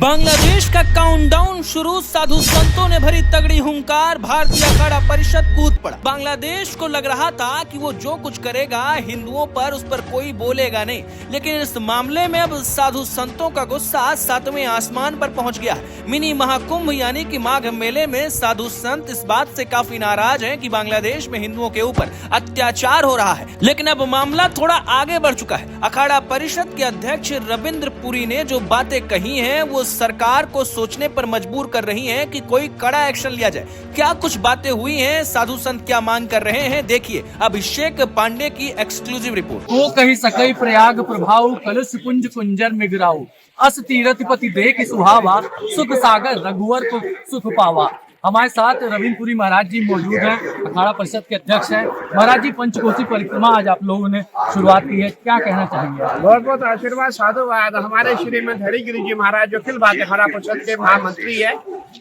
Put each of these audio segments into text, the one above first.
बांग्लादेश का काउंटडाउन शुरू, साधु संतों ने भरी तगड़ी हुंकार, भारतीय अखाड़ा परिषद कूद पड़ा। बांग्लादेश को लग रहा था कि वो जो कुछ करेगा हिंदुओं पर, उस पर कोई बोलेगा नहीं, लेकिन इस मामले में अब साधु संतों का गुस्सा सातवें आसमान पर पहुंच गया है। मिनी महाकुंभ यानी कि माघ मेले में साधु संत इस बात से काफी नाराज हैं कि बांग्लादेश में हिंदुओं के ऊपर अत्याचार हो रहा है, लेकिन अब मामला थोड़ा आगे बढ़ चुका है। अखाड़ा परिषद के अध्यक्ष रविंद्र पुरी ने जो बातें कही हैं वो सरकार को सोचने पर मजबूर कर रही हैं कि कोई कड़ा एक्शन लिया जाए। क्या कुछ बातें हुई हैं, साधु संत क्या मांग कर रहे हैं, देखिए अभिषेक पांडे की एक्सक्लूसिव रिपोर्ट। को कही सकई प्रयाग प्रभाव, कलश कुंज कुंजर मिगराऊ, अस तीरथ पति देख सुहावा, सुख सागर रघुवर को सुख पावा। हमारे साथ रविंद्र पुरी महाराज जी मौजूद हैं, अखाड़ा परिषद के अध्यक्ष हैं। महाराज जी, पंचकोसी परिक्रमा आज आप लोगों ने शुरुआत की है, क्या कहना चाहेंगे? बहुत बहुत आशीर्वाद, साधुवाद। हमारे श्रीमद हरिगिरी जी महाराज जो अखिल भारतीय अखाड़ा परिषद के महामंत्री है,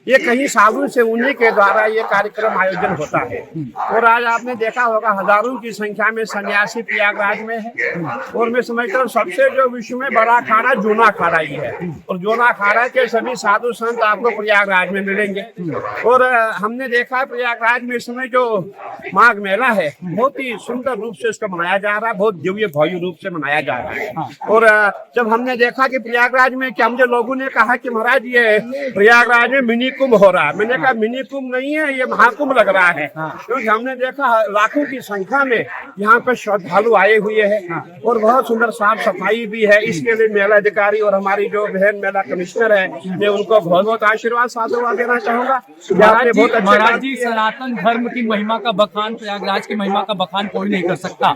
ये कहीं साधु से उन्हीं के द्वारा ये कार्यक्रम आयोजन होता है। और आज आपने देखा होगा हजारों की संख्या में सन्यासी प्रयागराज में है। और मैं समझता हूँ सबसे जो विश्व में बड़ा अखाड़ा जूना अखाड़ा ही है, और जूना अखाड़ा के सभी साधु संत आपको प्रयागराज में मिलेंगे। और हमने देखा प्रयागराज में इस समय जो माघ मेला है बहुत ही सुंदर रूप से उसका मनाया जा रहा है, बहुत दिव्य भव्य रूप से मनाया जा रहा है। और जब हमने देखा कि प्रयागराज में, क्या मुझे लोगों ने कहा कि महाराज ये प्रयागराज में मिनी कुंभ हो रहा है, मैंने कहा मिनी कुंभ नहीं है, ये महाकुंभ लग रहा है। क्योंकि हमने देखा लाखों की संख्या में यहाँ पे श्रद्धालु आए हुए हैं, और बहुत सुंदर साफ सफाई भी है। इसके लिए मेला अधिकारी और हमारी जो बहन मेला कमिश्नर है, मैं उनको बहुत बहुत आशीर्वाद साधुवाद देना चाहूंगा। महाराज जी, सनातन धर्म की महिमा का बखान, प्रयागराज की महिमा का बखान कोई नहीं कर सकता।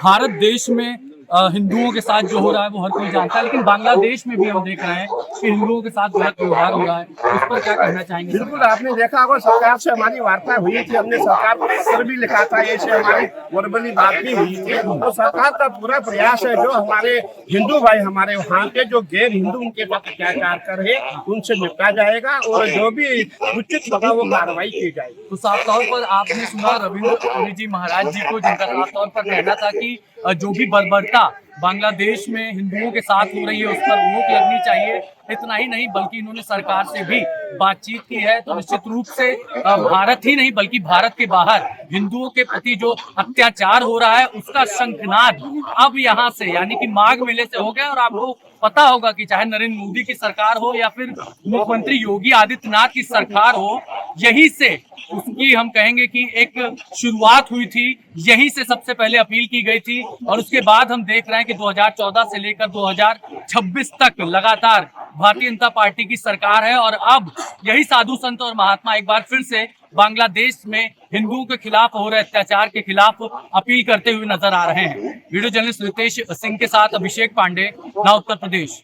भारत देश में हिंदुओं के साथ जो हो रहा है वो हर कोई जानता है, लेकिन बांग्लादेश में भी हम देख रहे हैं कि हिंदुओं के साथ गलत व्यवहार हो रहा है। उस पर क्या कहना चाहेंगे? बिल्कुल, आपने देखा होगा सरकार से हमारी वार्ता हुई थी, हमने सरकार को पत्र भी लिखा था, ऐसे हमारी वर्बली बात भी हुई थी। तो सरकार का पूरा प्रयास है जो हमारे हिंदू भाई, हमारे वहाँ के जो गैर हिंदू उनके साथ अत्याचार कर रहे उनसे निपटा जाएगा, और जो भी उचित होगा वो कार्रवाई की जाएगी। तो साफ तौर पर आपने सुना रविंद्र पुरी जी महाराज जी को, जिनका साफ तौर पर कहना था कि जो भी बर्बरता बांग्लादेश में हिंदुओं के साथ हो रही है उस पर रोक लगनी चाहिए। इतना ही नहीं बल्कि इन्होंने सरकार से भी बातचीत की है। तो निश्चित रूप से भारत ही नहीं बल्कि भारत के बाहर हिंदुओं के प्रति जो अत्याचार हो रहा है उसका शंखनाद अब यहाँ से यानी कि माघ मेले से हो गया। और आपको पता होगा कि चाहे नरेंद्र मोदी की सरकार हो या फिर मुख्यमंत्री योगी आदित्यनाथ की सरकार हो, यही से उसकी हम कहेंगे कि एक शुरुआत हुई थी, यहीं से सबसे पहले अपील की गई थी। और उसके बाद हम देख रहे हैं कि 2014 से लेकर 2026 तक लगातार भारतीय जनता पार्टी की सरकार है, और अब यही साधु संत और महात्मा एक बार फिर से बांग्लादेश में हिंदुओं के खिलाफ हो रहे अत्याचार के खिलाफ अपील करते हुए नजर आ रहे हैं। वीडियो जर्नलिस्ट रितेश सिंह के साथ अभिषेक पांडे, नौ उत्तर प्रदेश।